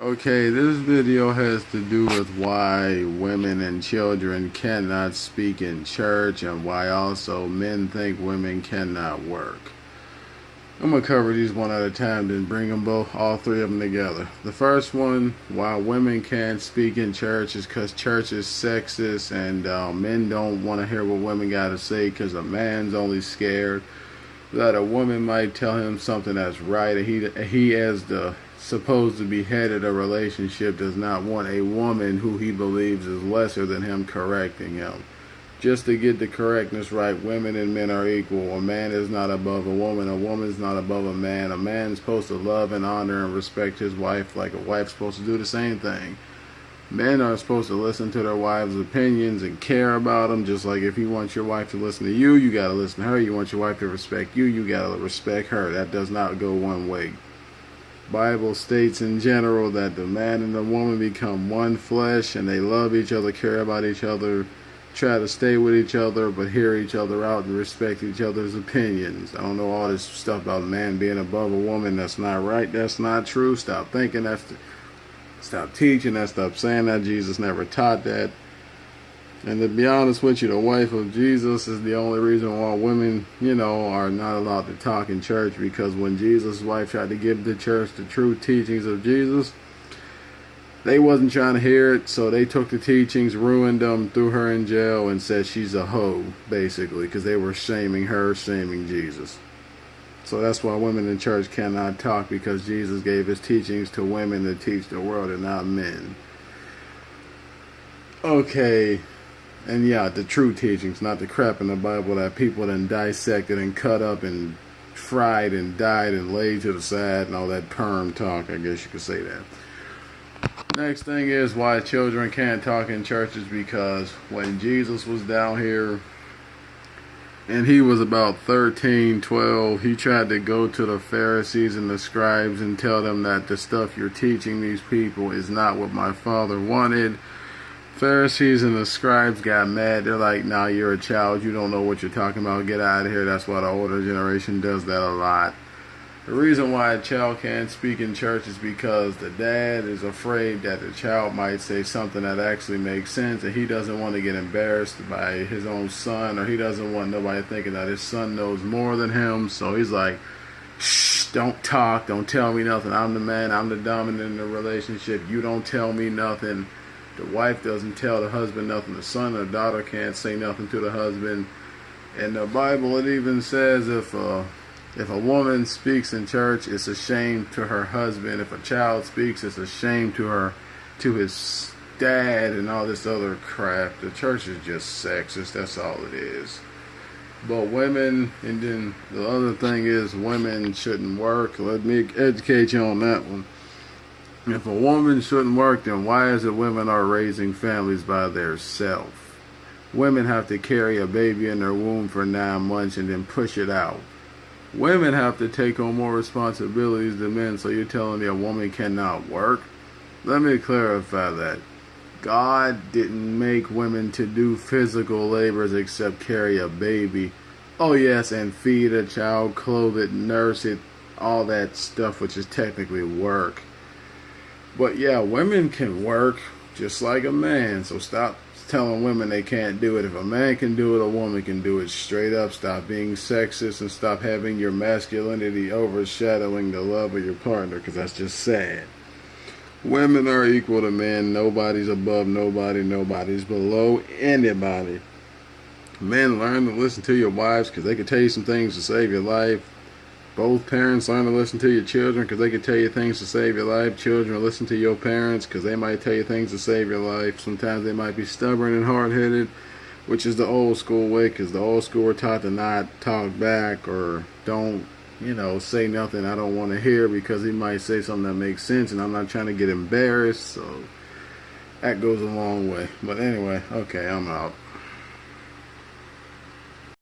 Okay, this video has to do with why women and children cannot speak in church and why also men think women cannot work. I'm going to cover these one at a time, then bring them both, all three of them together. The first one, why women can't speak in church, is because church is sexist and men don't want to hear what women got to say because a man's only scared that a woman might tell him something that's right, and he as the supposed to be head of the relationship does not want a woman who he believes is lesser than him correcting him. Just to get the correctness right, women and men are equal. A man is not above a woman is not above a man. A man's supposed to love and honor and respect his wife like a wife's supposed to do the same thing. Men are supposed to listen to their wives' opinions and care about them, just like if you want your wife to listen to you, you gotta listen to her. You want your wife to respect you, you gotta respect her. That does not go one way. Bible states in general that the man and the woman become one flesh and they love each other, care about each other, try to stay with each other, but hear each other out and respect each other's opinions. I don't know all this stuff about a man being above a woman. That's not right. That's not true. Stop thinking stop teaching that. Stop saying that. Jesus never taught that. And to be honest with you, the wife of Jesus is the only reason why women, are not allowed to talk in church, because when Jesus' wife tried to give the church the true teachings of Jesus, they wasn't trying to hear it, so they took the teachings, ruined them, threw her in jail, and said she's a hoe, basically, because they were shaming her, shaming Jesus. So that's why women in church cannot talk, because Jesus gave his teachings to women to teach the world and not men. Okay. And yeah, the true teachings, not the crap in the Bible that people then dissected and cut up and fried and dyed and laid to the side and all that perm talk, I guess you could say that. Next thing is why children can't talk in churches, because when Jesus was down here and he was about 13, 12, he tried to go to the Pharisees and the scribes and tell them that the stuff you're teaching these people is not what my Father wanted. Pharisees and the scribes got mad. They're like, nah, you're a child. You don't know what you're talking about. Get out of here. That's why the older generation does that a lot. The reason why a child can't speak in church is because the dad is afraid that the child might say something that actually makes sense, and he doesn't want to get embarrassed by his own son, or he doesn't want nobody thinking that his son knows more than him. So he's like, shh, don't talk. Don't tell me nothing. I'm the man. I'm the dominant in the relationship. You don't tell me nothing. The wife doesn't tell the husband nothing. The son or daughter can't say nothing to the husband. In the Bible, it even says if a woman speaks in church, it's a shame to her husband. If a child speaks, it's a shame to his dad, and all this other crap. The church is just sexist. That's all it is. But women, and then the other thing is women shouldn't work. Let me educate you on that one. If a woman shouldn't work, then why is it women are raising families by themselves? Women have to carry a baby in their womb for 9 months and then push it out. Women have to take on more responsibilities than men, so you're telling me a woman cannot work? Let me clarify that. God didn't make women to do physical labors except carry a baby. Oh yes, and feed a child, clothe it, nurse it, all that stuff, which is technically work. But yeah, women can work just like a man. So stop telling women they can't do it. If a man can do it, a woman can do it. Straight up, stop being sexist and stop having your masculinity overshadowing the love of your partner, because that's just sad. Women are equal to men. Nobody's above nobody. Nobody's below anybody. Men, learn to listen to your wives, because they can tell you some things to save your life. Both parents learn to listen to your children, because they can tell you things to save your life. Children listen to your parents, because they might tell you things to save your life. Sometimes they might be stubborn and hard-headed, which is the old school way, because the old school were taught to not talk back, or don't, say nothing I don't want to hear, because he might say something that makes sense, and I'm not trying to get embarrassed. So that goes a long way. But anyway, okay, I'm out.